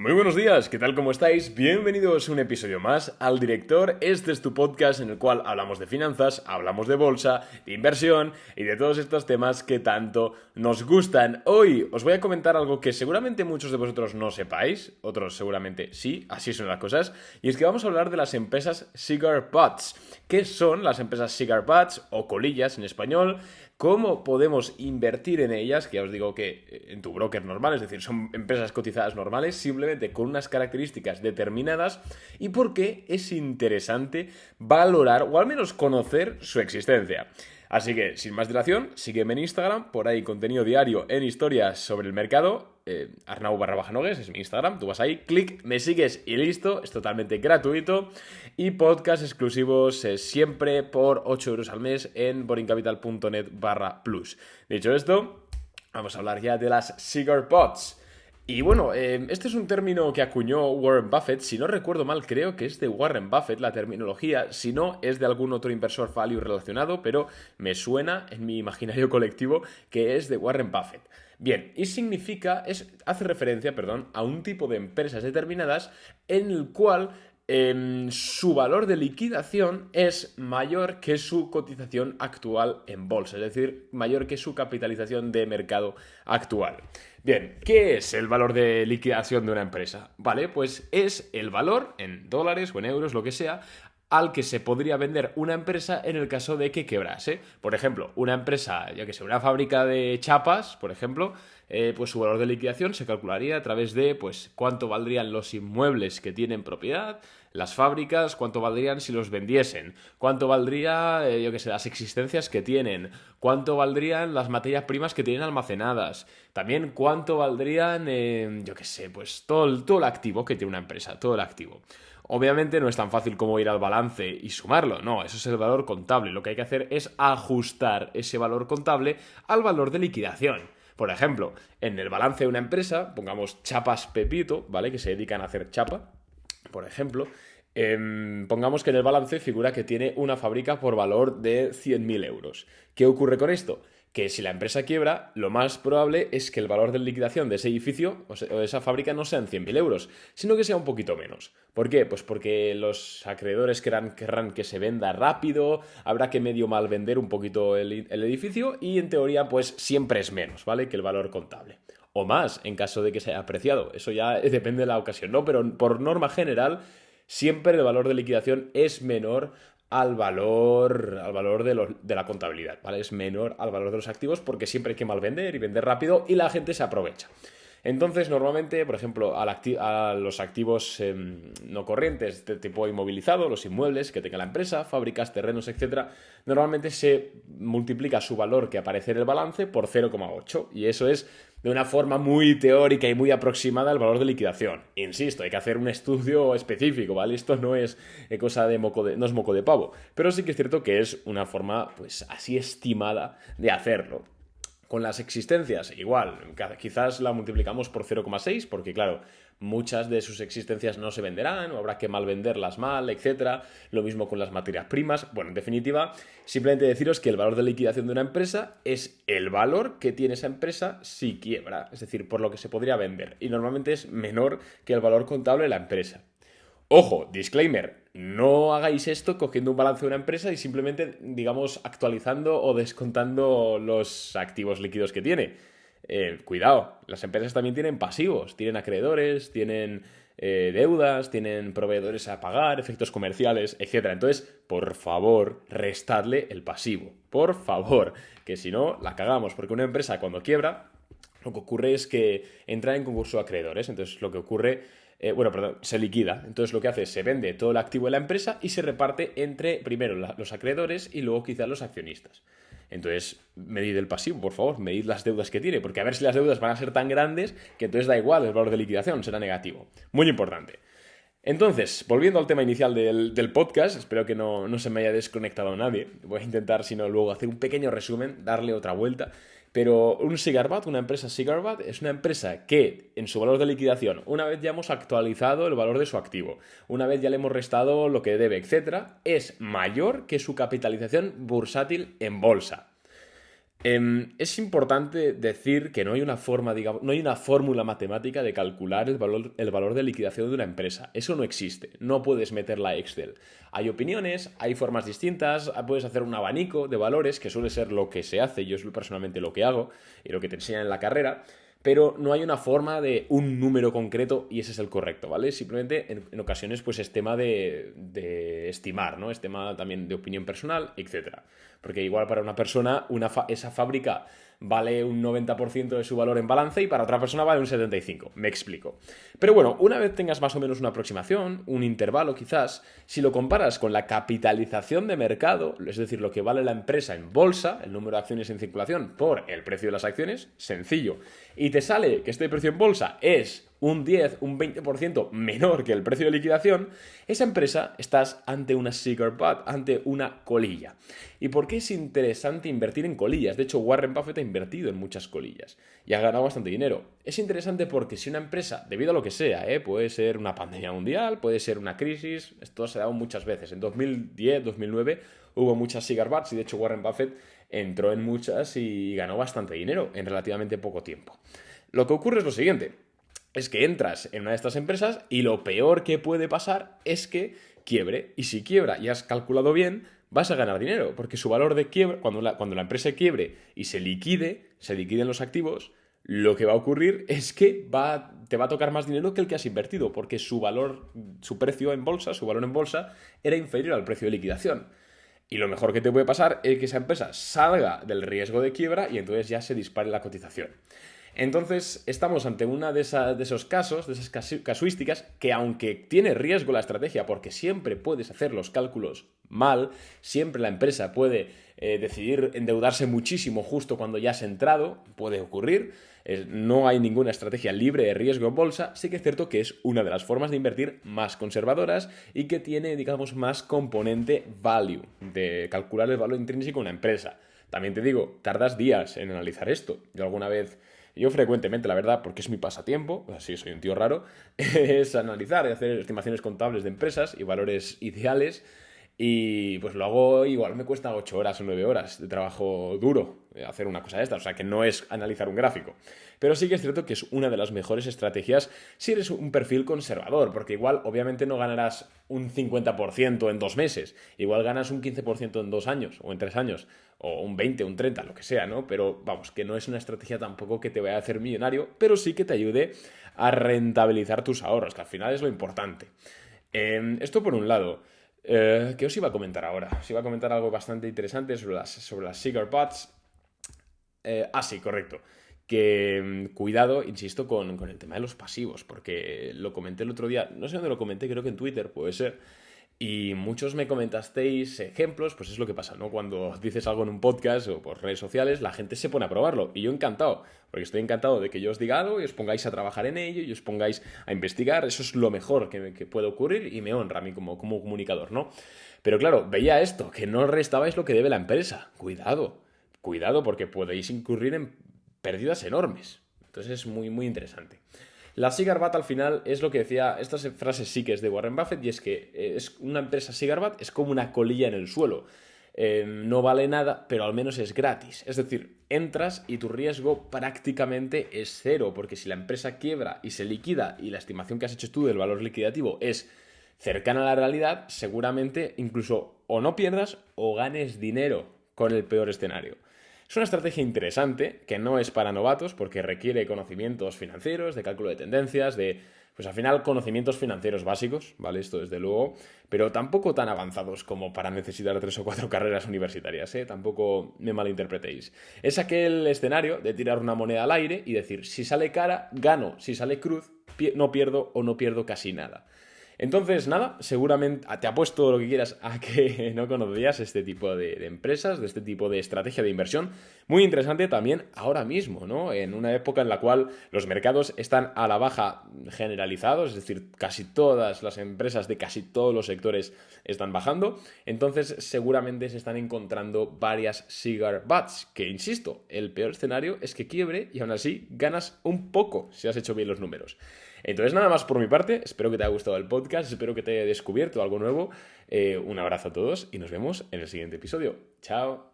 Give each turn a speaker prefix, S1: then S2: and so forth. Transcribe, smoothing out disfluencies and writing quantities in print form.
S1: Muy buenos días, ¿qué tal? ¿Cómo estáis? Bienvenidos a un episodio más al Director. Este es tu podcast en el cual hablamos de finanzas, hablamos de bolsa, de inversión y de todos estos temas que tanto nos gustan. Hoy os voy a comentar algo que seguramente muchos de vosotros no sepáis, otros seguramente sí, así son las cosas, y es que vamos a hablar de las empresas Cigar Butts. ¿Qué son las empresas Cigar Butts o colillas en español? ¿Cómo podemos invertir en ellas? Que ya os digo que en tu broker normal, es decir, son empresas cotizadas normales, simplemente con unas características determinadas, y por qué es interesante valorar o al menos conocer su existencia. Así que, sin más dilación, sígueme en Instagram, por ahí contenido diario en historias sobre el mercado, Arnau_Nogues es mi Instagram, tú vas ahí, clic, me sigues y listo, es totalmente gratuito, y podcast exclusivos siempre por 8 euros al mes en boringcapital.net/plus. Dicho esto, vamos a hablar ya de las Cigar Butts. Y bueno, este es un término que acuñó Warren Buffett. Si no recuerdo mal, creo que es de Warren Buffett la terminología. Si no, es de algún otro inversor value relacionado, pero me suena en mi imaginario colectivo que es de Warren Buffett. Bien, y hace referencia, a un tipo de empresas determinadas en el cual su valor de liquidación es mayor que su cotización actual en bolsa, es decir, mayor que su capitalización de mercado actual. Bien, ¿qué es el valor de liquidación de una empresa? Vale, pues es el valor en dólares o en euros, lo que sea, al que se podría vender una empresa en el caso de que quebrase. Por ejemplo, una empresa, ya que sea una fábrica de chapas, por ejemplo, pues su valor de liquidación se calcularía a través de pues cuánto valdrían los inmuebles que tienen propiedad, las fábricas, cuánto valdrían si los vendiesen, cuánto valdría, las existencias que tienen, cuánto valdrían las materias primas que tienen almacenadas, también cuánto valdrían, pues todo el activo que tiene una empresa, todo el activo. Obviamente no es tan fácil como ir al balance y sumarlo, no, eso es el valor contable. Lo que hay que hacer es ajustar ese valor contable al valor de liquidación. Por ejemplo, en el balance de una empresa, pongamos Chapas Pepito, ¿vale? Que se dedican a hacer chapa, por ejemplo, pongamos que en el balance figura que tiene una fábrica por valor de 100.000 euros. ¿Qué ocurre con esto? Que si la empresa quiebra, lo más probable es que el valor de liquidación de ese edificio o de esa fábrica no sean 100.000 euros, sino que sea un poquito menos. ¿Por qué? Pues porque los acreedores querrán que se venda rápido, habrá que medio mal vender un poquito el edificio y en teoría pues siempre es menos, ¿vale? Que el valor contable. O más, en caso de que se haya apreciado. Eso ya depende de la ocasión, ¿no? Pero por norma general, siempre el valor de liquidación es menor al valor de la contabilidad, ¿vale? Es menor al valor de los activos porque siempre hay que mal vender y vender rápido y la gente se aprovecha. Entonces, normalmente, por ejemplo, a los activos no corrientes de tipo inmovilizado, los inmuebles que tenga la empresa, fábricas, terrenos, etcétera, normalmente se multiplica su valor que aparece en el balance por 0,8 y eso es de una forma muy teórica y muy aproximada al valor de liquidación. Insisto, hay que hacer un estudio específico, ¿vale? Esto no es cosa de no es moco de pavo, pero sí que es cierto que es una forma, pues, así estimada de hacerlo. Con las existencias, igual, quizás la multiplicamos por 0,6 porque, claro, muchas de sus existencias no se venderán o habrá que mal venderlas mal, etc. Lo mismo con las materias primas. Bueno, en definitiva, simplemente deciros que el valor de liquidación de una empresa es el valor que tiene esa empresa si quiebra, es decir, por lo que se podría vender. Y normalmente es menor que el valor contable de la empresa. Ojo, disclaimer, no hagáis esto cogiendo un balance de una empresa y simplemente, digamos, actualizando o descontando los activos líquidos que tiene. Cuidado, las empresas también tienen pasivos, tienen acreedores, tienen deudas, tienen proveedores a pagar, efectos comerciales, etc. Entonces, por favor, restadle el pasivo. Por favor, que si no, la cagamos, porque una empresa cuando quiebra, lo que ocurre es que entra en concurso de acreedores. Entonces, lo que ocurre se liquida. Entonces lo que hace es se vende todo el activo de la empresa y se reparte entre primero los acreedores y luego quizás los accionistas. Entonces, medid el pasivo, por favor, medid las deudas que tiene, porque a ver si las deudas van a ser tan grandes que entonces da igual, el valor de liquidación será negativo. Muy importante. Entonces, volviendo al tema inicial del podcast, espero que no se me haya desconectado nadie. Voy a intentar, si no, luego hacer un pequeño resumen, darle otra vuelta. Pero un Cigar Butt, una empresa Cigar Butt, es una empresa que en su valor de liquidación, una vez ya hemos actualizado el valor de su activo, una vez ya le hemos restado lo que debe, etc., es mayor que su capitalización bursátil en bolsa. Es importante decir que no hay una forma, digamos, no hay una fórmula matemática de calcular el valor de liquidación de una empresa. Eso no existe. No puedes meterla a Excel. Hay opiniones, hay formas distintas, puedes hacer un abanico de valores, que suele ser lo que se hace, yo es personalmente lo que hago y lo que te enseñan en la carrera, pero no hay una forma de un número concreto y ese es el correcto, ¿vale? Simplemente en ocasiones pues es tema de estimar, ¿no? Es tema también de opinión personal, etcétera. Porque igual para una persona esa fábrica vale un 90% de su valor en balance y para otra persona vale un 75%. Me explico. Pero bueno, una vez tengas más o menos una aproximación, un intervalo quizás, si lo comparas con la capitalización de mercado, es decir, lo que vale la empresa en bolsa, el número de acciones en circulación por el precio de las acciones, sencillo. Y te sale que este precio en bolsa es un 10, un 20% menor que el precio de liquidación, esa empresa estás ante una cigar butt, ante una colilla. ¿Y por qué es interesante invertir en colillas? De hecho, Warren Buffett ha invertido en muchas colillas y ha ganado bastante dinero. Es interesante porque si una empresa, debido a lo que sea, puede ser una pandemia mundial, puede ser una crisis, esto se ha dado muchas veces. En 2010, 2009 hubo muchas cigar butts y de hecho Warren Buffett entró en muchas y ganó bastante dinero en relativamente poco tiempo. Lo que ocurre es lo siguiente. Es que entras en una de estas empresas y lo peor que puede pasar es que quiebre. Y si quiebra y has calculado bien, vas a ganar dinero. Porque su valor de quiebra, cuando la empresa quiebre y se liquiden los activos, lo que va a ocurrir es que te va a tocar más dinero que el que has invertido. Porque su precio en bolsa, su valor en bolsa, era inferior al precio de liquidación. Y lo mejor que te puede pasar es que esa empresa salga del riesgo de quiebra y entonces ya se dispare la cotización. Entonces, estamos ante una de esos casos, de esas casuísticas, que aunque tiene riesgo la estrategia, porque siempre puedes hacer los cálculos mal, siempre la empresa puede decidir endeudarse muchísimo justo cuando ya has entrado, puede ocurrir, no hay ninguna estrategia libre de riesgo en bolsa, sí que es cierto que es una de las formas de invertir más conservadoras y que tiene, digamos, más componente value, de calcular el valor intrínseco de una empresa. También te digo, tardas días en analizar esto. Yo frecuentemente, la verdad, porque es mi pasatiempo, así soy un tío raro, es analizar y hacer estimaciones contables de empresas y valores ideales. Y pues lo hago, igual me cuesta 8 horas o 9 horas de trabajo duro hacer una cosa de esta, o sea que no es analizar un gráfico. Pero sí que es cierto que es una de las mejores estrategias si eres un perfil conservador, porque igual obviamente no ganarás un 50% en 2 meses, igual ganas un 15% en 2 años o en 3 años, o un 20, un 30, lo que sea, ¿no? Pero vamos, que no es una estrategia tampoco que te vaya a hacer millonario, pero sí que te ayude a rentabilizar tus ahorros, que al final es lo importante. Esto por un lado. ¿Qué os iba a comentar ahora? Os iba a comentar algo bastante interesante sobre las cigar butts. Sí, correcto. Que cuidado, insisto, con el tema de los pasivos, porque lo comenté el otro día, no sé dónde lo comenté, creo que en Twitter, puede ser, y muchos me comentasteis ejemplos, pues es lo que pasa, ¿no? Cuando dices algo en un podcast o por redes sociales, la gente se pone a probarlo, y yo encantado, porque estoy encantado de que yo os diga algo y os pongáis a trabajar en ello y os pongáis a investigar, eso es lo mejor que puede ocurrir y me honra a mí como comunicador, ¿no? Pero claro, veía esto, que no restabais lo que debe la empresa, cuidado porque podéis incurrir en pérdidas enormes, entonces es muy, muy interesante. La cigar butt al final es lo que decía, esta frase sí que es de Warren Buffett y es que es una empresa cigar butt es como una colilla en el suelo. No vale nada, pero al menos es gratis. Es decir, entras y tu riesgo prácticamente es cero, porque si la empresa quiebra y se liquida y la estimación que has hecho tú del valor liquidativo es cercana a la realidad, seguramente incluso o no pierdas o ganes dinero con el peor escenario. Es una estrategia interesante que no es para novatos porque requiere conocimientos financieros, de cálculo de tendencias, pues al final conocimientos financieros básicos, ¿vale? Esto desde luego, pero tampoco tan avanzados como para necesitar 3 o 4 carreras universitarias, ¿eh? Tampoco me malinterpretéis. Es aquel escenario de tirar una moneda al aire y decir, si sale cara, gano, si sale cruz, no pierdo o no pierdo casi nada. Entonces, nada, seguramente te apuesto lo que quieras a que no conocías este tipo de empresas, de este tipo de estrategia de inversión. Muy interesante también ahora mismo, ¿no? En una época en la cual los mercados están a la baja generalizados, es decir, casi todas las empresas de casi todos los sectores están bajando. Entonces, seguramente se están encontrando varias cigar butts, que insisto, el peor escenario es que quiebre y aún así ganas un poco si has hecho bien los números. Entonces nada más por mi parte, espero que te haya gustado el podcast, espero que te haya descubierto algo nuevo, un abrazo a todos y nos vemos en el siguiente episodio. Chao.